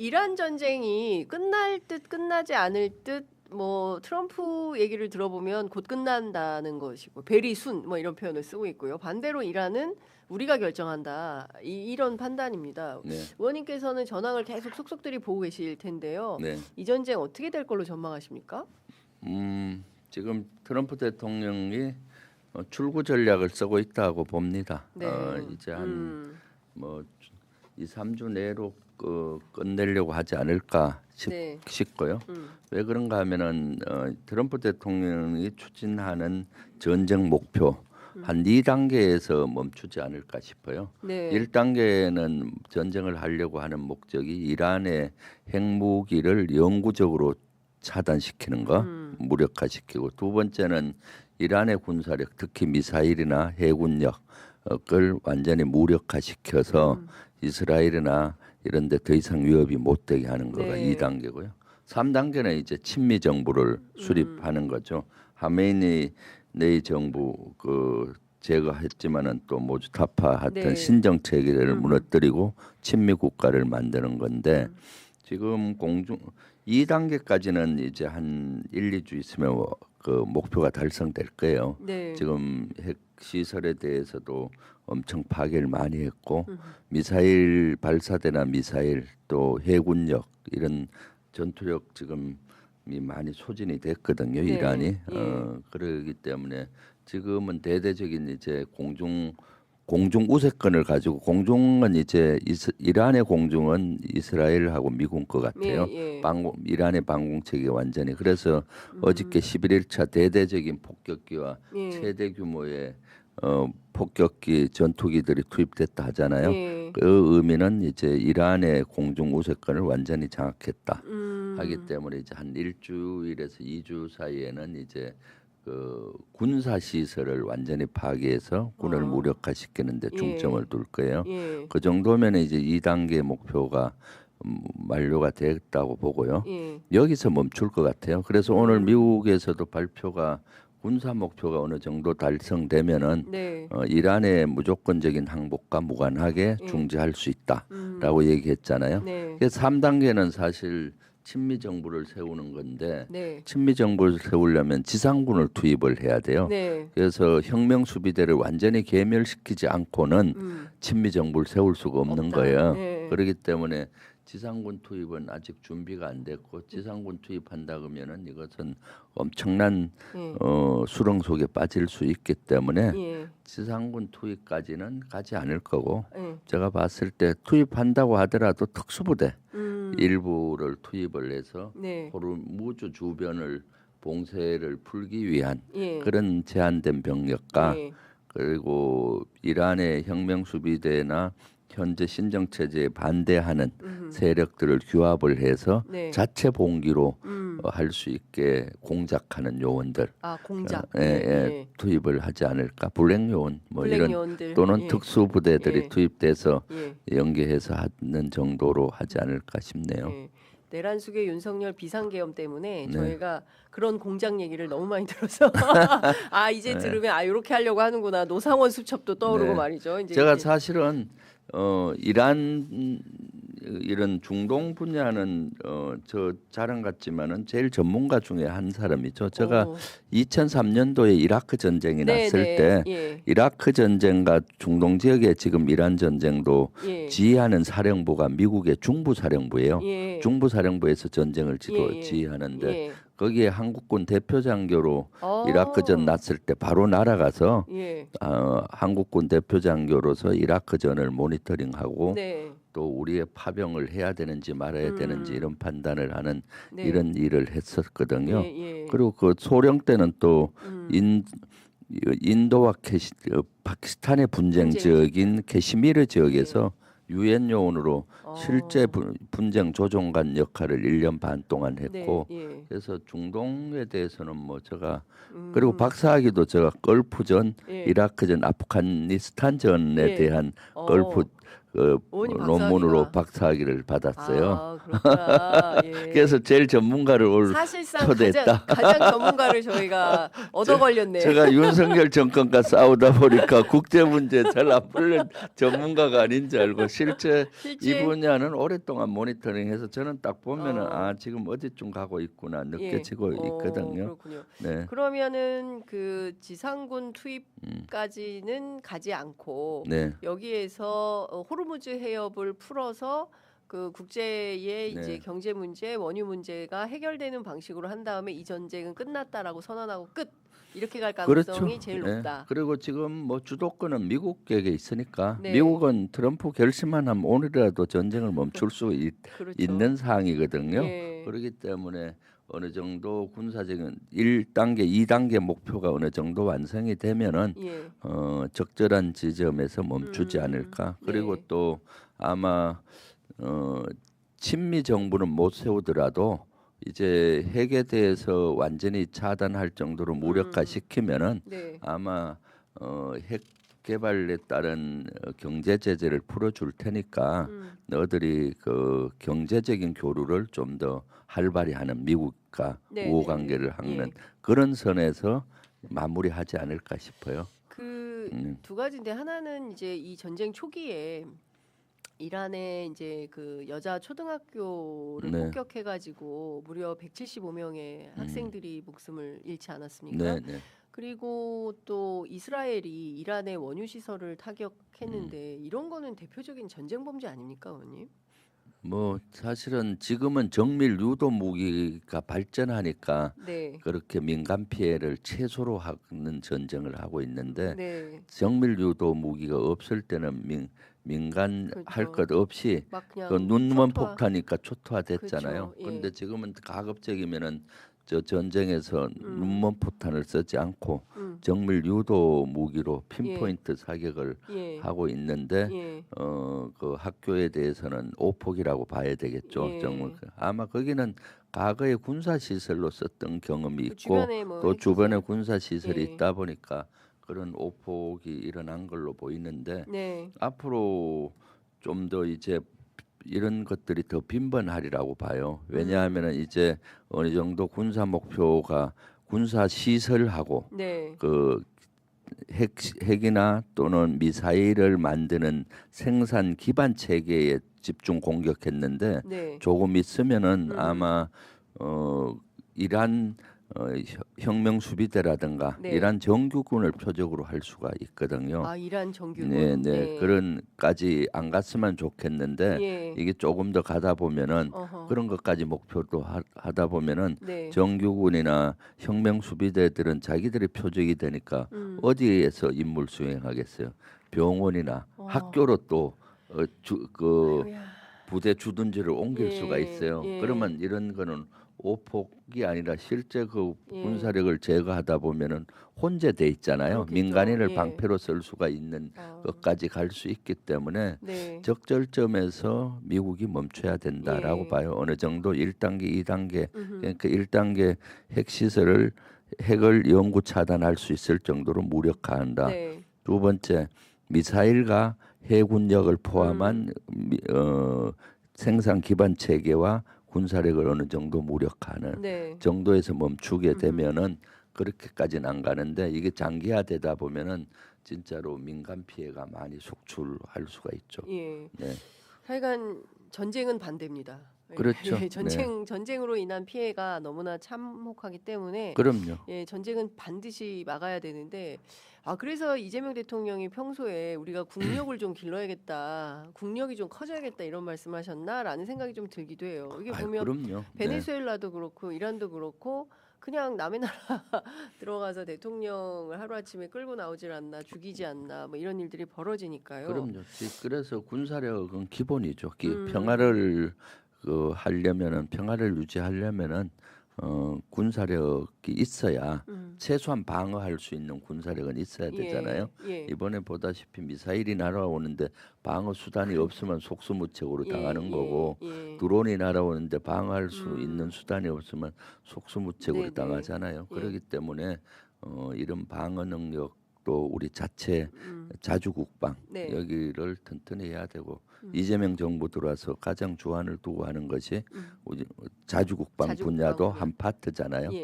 이란 전쟁이 끝날 듯 끝나지 않을 듯 뭐 트럼프 얘기를 들어보면 곧 끝난다는 것이고 베리순 뭐 이런 표현을 쓰고 있고요. 반대로 이란은 우리가 결정한다 이런 판단입니다. 네, 의원님께서는 전황을 계속 속속들이 보고 계실 텐데요. 네. 이 전쟁 어떻게 될 걸로 전망하십니까? 지금 트럼프 대통령이 출구 전략을 쓰고 있다고 봅니다. 네. 이제 한 뭐 2, 3주 내로 끝내려고 하지 않을까 네. 싶고요. 왜 그런가 하면은 트럼프 대통령이 추진하는 전쟁 목표 한 2단계에서 멈추지 않을까 싶어요. 네. 1단계는 전쟁을 하려고 하는 목적이 이란의 핵무기를 영구적으로 차단시키는 거, 무력화시키고 두 번째는 이란의 군사력, 특히 미사일이나 해군력을 완전히 무력화시켜서 이스라엘이나 이런 데 더 이상 위협이 못 되게 하는 거가 네. 2단계고요. 3단계는 이제 친미 정부를 수립하는 거죠. 하메이니 정부 제거했지만은 또 모두 타파했던 네. 신정 체계를 무너뜨리고 친미 국가를 만드는 건데 지금 2단계까지는 이제 한 1, 2주 있으면 그 목표가 달성될 거예요. 네. 지금 핵 시설에 대해서도 엄청 파괴를 많이 했고 미사일 발사대나 미사일 또 해군력 이런 전투력 지금이 많이 소진이 됐거든요. 네. 이란이 예. 그러기 때문에 지금은 대대적인 이제 공중 우세권을 가지고 공중은 이제 이란의 공중은 이스라엘하고 미국 것 같아요. 예. 이란의 방공 체계가 완전히 그래서 어저께 11일차 대대적인 폭격기와 예. 최대 규모의 폭격기 전투기들이 투입됐다 하잖아요. 예. 그 의미는 이제 이란의 공중 우세권을 완전히 장악했다 하기 때문에 이제 한 일주일에서 2주 사이에는 이제 그 군사 시설을 완전히 파괴해서 군을 무력화시키는 데 중점을 둘 거예요. 예. 그 정도면 이제 2단계 목표가 만료가 됐다고 보고요. 예. 여기서 멈출 것 같아요. 그래서 오늘 미국에서도 발표가 군사 목표가 어느 정도 달성되면은 네. 이란의 무조건적인 항복과 무관하게 중지할 수 있다라고 얘기했잖아요. 네. 그래서 3단계는 사실 친미 정부를 세우는 건데 네. 친미 정부를 세우려면 지상군을 투입을 해야 돼요. 네. 그래서 혁명 수비대를 완전히 괴멸시키지 않고는 친미 정부를 세울 수가 없는 없다. 거예요. 네. 그렇기 때문에 지상군 투입은 아직 준비가 안 됐고 지상군 투입한다 그러면은 이것은 엄청난 예. 수렁 속에 빠질 수 있기 때문에 예. 지상군 투입까지는 가지 않을 거고 예. 제가 봤을 때 투입한다고 하더라도 특수부대 일부를 투입을 해서 네. 호르무즈 주변을 봉쇄를 풀기 위한 예. 그런 제한된 병력과 예. 그리고 이란의 혁명 수비대나 현재 신정 체제에 반대하는 세력들을 규합을 해서 네. 자체 봉기로 할 수 있게 공작하는 요원들 아, 공작. 투입을 하지 않을까 블랙 요원 뭐 블랙 이런 요원들. 또는 예. 특수 부대들이 예. 투입돼서 예. 연계해서 하는 정도로 하지 않을까 싶네요. 예. 내란숙의 윤석열 비상계엄 때문에 네. 저희가 그런 공작 얘기를 너무 많이 들어서 아 이제 들으면 아 이렇게 하려고 하는구나 노상원 수첩도 떠오르고 네. 말이죠. 이제 제가 이제. 사실은 이란 이런 중동 분야는 저 자랑 같지만은 제일 전문가 중에 한 사람이죠. 제가 2003년도에 이라크 전쟁이 네, 났을 네. 때 예. 이라크 전쟁과 중동 지역에 지금 이란 전쟁도 예. 지휘하는 사령부가 미국의 중부사령부예요. 예. 중부사령부에서 전쟁을 예. 지휘하는데 예. 거기에 한국군 대표장교로 어. 이라크전 났을 때 바로 날아가서 예. 한국군 대표장교로서 이라크전을 모니터링하고 네. 또 우리의 파병을 해야 되는지 말아야 되는지 이런 판단을 하는 네. 이런 일을 했었거든요. 예. 그리고 그 소련 때는 또 인도와 파키스탄의 분쟁 지역인 캐시미르 지역에서 유엔 요원으로 실제 분쟁 조종관 역할을 1년 반 동안 했고 네. 예. 그래서 중동에 대해서는 뭐 제가 그리고 박사학위도 제가 걸프전, 예. 이라크전, 아프가니스탄전에 예. 대한 걸프 어머님 논문으로 박사학위가. 박사학위를 받았어요. 아, 그렇구나. 예. 그래서 제일 전문가를 오늘 사실상 초대했다. 가장 전문가를 저희가 얻어 걸렸네. 제가 윤석열 정권과 싸우다 보니까 국제 문제 잘 안 풀린 전문가가 아닌 줄 알고 실제 이 분야는 오랫동안 모니터링해서 저는 딱 보면은 아 지금 어디쯤 가고 있구나 느껴지고 있거든요. 그렇군요. 네. 그러면은 그 지상군 투입까지는 가지 않고 네. 여기에서 호르무즈 해협을 풀어서 그 국제의 이제 네. 경제 문제, 원유 문제가 해결되는 방식으로 한 다음에 이 전쟁은 끝났다라고 선언하고 끝. 이렇게 갈 가능성이 제일 네. 높다. 그리고 지금 뭐 주도권은 미국에게 있으니까 네. 미국은 트럼프 결심만 하면 오늘이라도 전쟁을 멈출 수 그렇죠. 있는 상황이거든요. 예. 그렇기 때문에 어느 정도 군사적인 1단계, 2단계 목표가 어느 정도 완성이 되면은 예. 적절한 지점에서 멈추지 않을까. 그리고 네. 또 아마 친미 정부는 못 세우더라도 이제 핵에 대해서 완전히 차단할 정도로 무력화시키면은 네. 아마 핵 개발에 따른 경제 제재를 풀어줄 테니까 너희들이 그 경제적인 교류를 좀 더 활발히 하는 미국과 네, 우호 네, 관계를 네. 하는 예. 그런 선에서 마무리하지 않을까 싶어요. 그 두 가지인데 하나는 이제 이 전쟁 초기에 이란에 이제 그 여자 초등학교를 네. 폭격해가지고 무려 175명의 학생들이 목숨을 잃지 않았습니까? 네, 네. 그리고 또 이스라엘이 이란의 원유 시설을 타격했는데 이런 거는 대표적인 전쟁 범죄 아닙니까, 의원님? 뭐 사실은 지금은 정밀 유도 무기가 발전하니까 네, 그렇게 민간 피해를 최소로 하는 전쟁을 하고 있는데 네, 정밀 유도 무기가 없을 때는 민간 할 그렇죠. 것 없이 막 그 그냥 눈먼 초토화. 폭탄이니까 초토화됐잖아요. 그렇죠. 예. 근데 지금은 가급적이면은 저 전쟁에서 눈먼 폭탄을 쓰지 않고 정밀 유도 무기로 핀포인트 사격을 예, 하고 있는데 예, 그 학교에 대해서는 오폭이라고 봐야 되겠죠. 예. 정말 아마 거기는 과거에 군사 시설로 썼던 경험이 그 있고 주변에 뭐 또 주변에 핵시설. 군사 시설이 예. 있다 보니까 그런 오폭이 일어난 걸로 보이는데 네, 앞으로 좀 더 이제 이런 것들이 더 빈번하리라고 봐요. 왜냐하면은 이제 어느 정도 군사 목표가 군사 시설하고 네, 그 핵이나 또는 미사일을 만드는 생산 기반 체계에 집중 공격했는데 네. 조금 있으면은 아마 이란 혁명 수비대라든가 네. 이란 정규군을 표적으로 할 수가 있거든요. 아, 이란 정규군. 네, 네. 그런까지 안 갔으면 좋겠는데 예. 이게 조금 더 가다 보면은 어허. 그런 것까지 목표로 하다 보면은 네. 정규군이나 혁명 수비대들은 자기들의 표적이 되니까 어디에서 임무 수행하겠어요? 병원이나 학교로 또 그 아이고야. 부대 주둔지를 옮길 예, 수가 있어요. 예. 그러면 이런 거는 오폭이 아니라 실제 그 예. 군사력을 제거하다 보면은 혼재돼 있잖아요. 그렇겠죠. 민간인을 예. 방패로 쓸 수가 있는 것까지 갈 수 있기 때문에 네. 적절점에서 미국이 멈춰야 된다라고 예. 봐요. 어느 정도 1단계, 2단계 그러니까 1단계 핵을 영구 차단할 수 있을 정도로 무력화한다. 네. 두 번째 미사일과 해군력을 포함한 생산 기반 체계와 군사력을 어느 정도 무력화하는 네. 정도에서 멈추게 되면은 그렇게까지는 안 가는데 이게 장기화되다 보면은 진짜로 민간 피해가 많이 속출할 수가 있죠. 예. 네, 하여간 전쟁은 반대입니다. 그렇죠. 예, 전쟁으로 인한 피해가 너무나 참혹하기 때문에 그럼요. 예, 전쟁은 반드시 막아야 되는데 그래서 이재명 대통령이 평소에 우리가 국력을 좀 길러야겠다, 국력이 좀 커져야겠다 이런 말씀하셨나라는 생각이 좀 들기도 해요. 이게 아유, 보면 그럼요. 네. 베네수엘라도 그렇고 이란도 그렇고 그냥 남의 나라 들어가서 대통령을 하루아침에 끌고 나오질 않나, 죽이지 않나 뭐 이런 일들이 벌어지니까요. 그럼요. 군사력은 기본이죠. 평화를 평화를 유지하려면은 군사력이 있어야 최소한 방어할 수 있는 군사력은 있어야 되잖아요. 예. 이번에 보다시피 미사일이 날아오는데 방어 수단이 없으면 속수무책으로 당하는 거고 예. 드론이 날아오는데 방어할 수 있는 수단이 없으면 속수무책으로 네네. 당하잖아요. 예. 그렇기 때문에 이런 방어 능력도 또 우리 자체 자주국방 네. 여기를 튼튼히 해야 되고 이재명 정부 들어와서 가장 주안을 두고 하는 것이 우리 자주국방 자주국방 분야도 분야. 한 파트잖아요. 예.